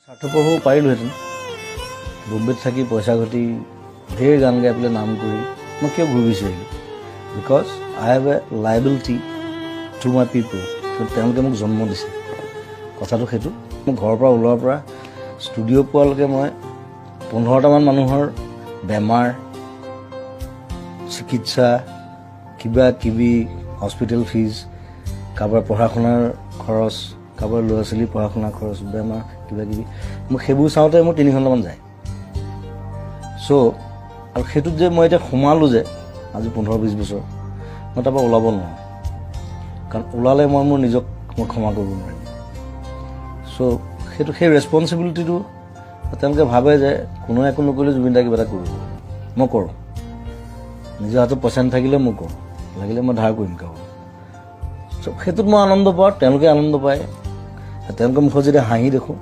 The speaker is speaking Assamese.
স্বাৰ্থপৰ হ'ব পাৰিলোহেঁতেন বম্বেত থাকি পইচা ঘটি ঢেৰ গান গাই পেলাই নাম কৰি মই কিয় ঘূৰি বিচাৰিলোঁ because I have a liability to my পিপল তেওঁলোকে মোক জন্ম দিছে কথাটো সেইটো মোৰ ঘৰৰ পৰা ওলোৱাৰ পৰা ষ্টুডিঅ' পোৱালৈকে মই 15টামান মানুহৰ বেমাৰ চিকিৎসা কিবা কিবি হস্পিটেল ফিজ কাৰোবাৰ পঢ়া শুনাৰ খৰচ কাৰোবাৰ ল'ৰা ছোৱালী পঢ়া শুনাৰ খৰচ বেমাৰ কিবা কিবি মোক সেইবোৰ চাওঁতে মোৰ 3 ঘণ্টামান যায় চ' আৰু সেইটোত যে মই এতিয়া সোমালোঁ যে আজি 15-20 বছৰ মই তাৰপৰা ওলাব নোৱাৰোঁ কাৰণ ওলালে মই মোৰ নিজক মই ক্ষমা কৰিব নোৱাৰিম চ' সেইটো সেই ৰেছপনচিবিলিটিটো তেওঁলোকে ভাবে যে কোনোৱে একো নকৰিলে জুবিন দাই কিবা এটা কৰিব মই কৰোঁ নিজৰ হাতত পইচা নাথাকিলে মই কৰোঁ লাগিলে মই ধাৰ কৰিম কাৰোবাৰ চ' সেইটোত মই আনন্দ পাওঁ তেওঁলোকে আনন্দ পায় তেওঁলোকৰ মুখত যেতিয়া হাঁহি দেখোঁ